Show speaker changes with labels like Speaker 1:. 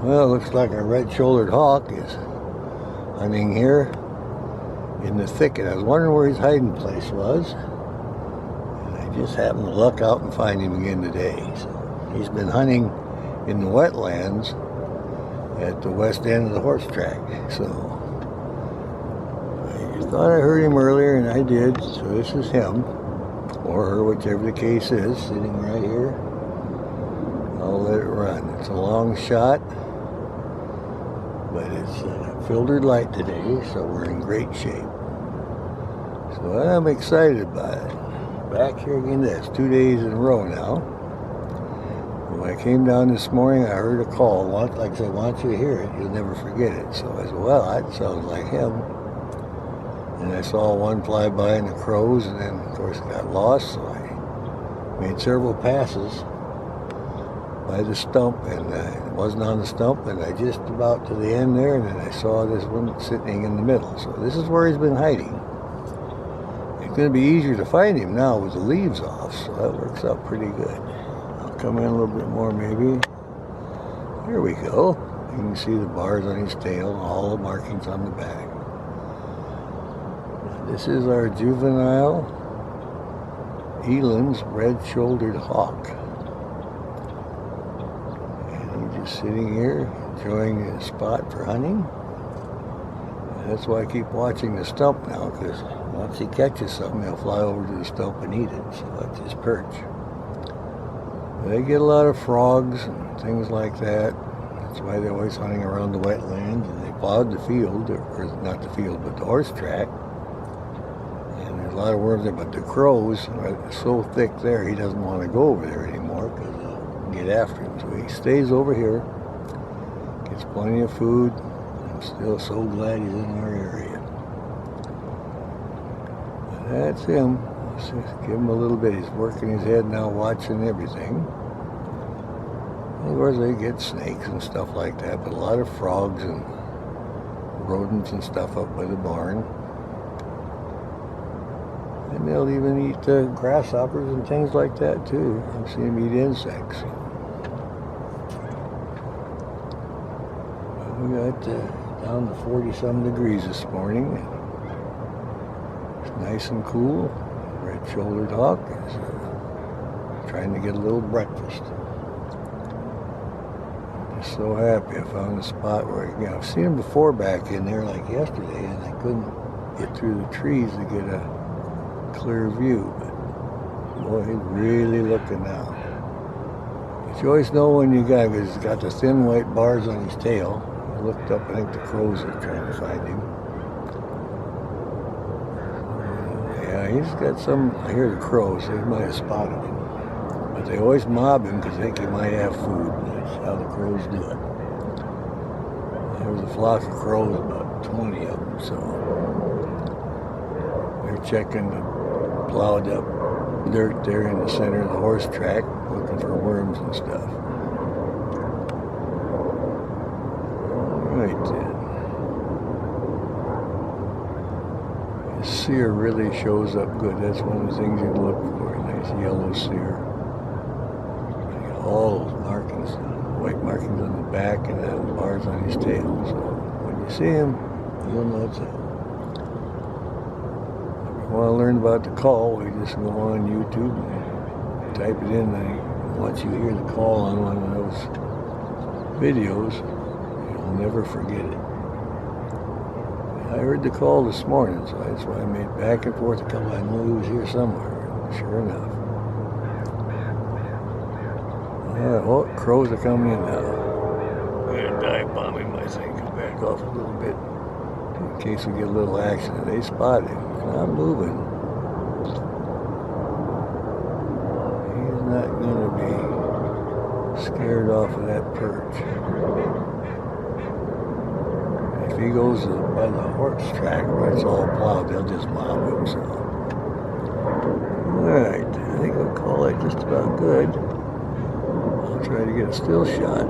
Speaker 1: Well, it looks like a red-shouldered hawk is hunting here in the thicket. I was wondering where his hiding place was, and I just happened to luck out and find him again today. So he's been hunting in the wetlands at the west end of the horse track. So I just thought I heard him earlier, and I did. So this is him, or her, whichever the case is, sitting right here. I'll let it run. It's a long shot, but it's filtered light today, so we're in great shape. So I'm excited about it. Back here again, that's 2 days in a row now. When I came down this morning, I heard a call. Like I said, once you hear it, you'll never forget it. So I said, well, that sounds like him. And I saw one fly by in the crows, and then, of course, got lost. So I made several passes by the stump, and it wasn't on the stump, and I just about to the end there, and then I saw this one sitting in the middle. So this is where he's been hiding. It's going to be easier to find him now with the leaves off, so that works out pretty good. I'll come in a little bit more maybe. There we go. You can see the bars on his tail and all the markings on the back. This is our Juvenile Elegans Red-Shouldered Hawk. Just sitting here enjoying the spot for hunting. And that's why I keep watching the stump now, because once he catches something, he'll fly over to the stump and eat it. So that's his perch. They get a lot of frogs and things like that. That's why they're always hunting around the wetlands, and they plowed the field, or not the field, but the horse track. And there's a lot of worms there, but the crows are so thick there, he doesn't want to go over there anymore, because get after him. So he stays over here, gets plenty of food. I'm still so glad he's in our area. And that's him. Let's just give him a little bit. He's working his head now, watching everything. And of course, they get snakes and stuff like that, but a lot of frogs and rodents and stuff up by the barn. And they'll even eat grasshoppers and things like that too. I've seen them eat insects. We got down to 40-some degrees this morning. It's nice and cool. Red-shouldered hawk is trying to get a little breakfast. I'm just so happy I found a spot where I've seen him before back in there, like yesterday, and I couldn't get through the trees to get a clear view. But boy, he's really looking now. But you always know when you got him, because he's got the thin white bars on his tail. I looked up, I think the crows are trying to find him. Yeah, he's got some, I hear the crows, they might have spotted him. But they always mob him because they think he might have food. That's how the crows do it. There was a flock of crows, about 20 of them, so they're checking the plowed up dirt there in the center of the horse track, looking for worms and stuff. Right then. The sear really shows up good. That's one of the things you look for. A nice yellow sear. You got all those markings, white markings on the back and then bars on his tail. So when you see him, you'll know it's him. If you want to learn about the call, we just go on YouTube and type it in. And once you hear the call on one of those videos, I'll never forget it. I heard the call this morning, so that's why I made back and forth a couple. I knew he was here somewhere. Sure enough. Oh, crows are coming in now. I'm gonna dive bomb him, I think. Back off a little bit in case we get a little action. They spot him. He's not moving. He's not gonna be scared off of that perch. If he goes by the horse track where it's all plowed, they'll just mob him. So, alright, I think I'll call it just about good. I'll try to get a still shot.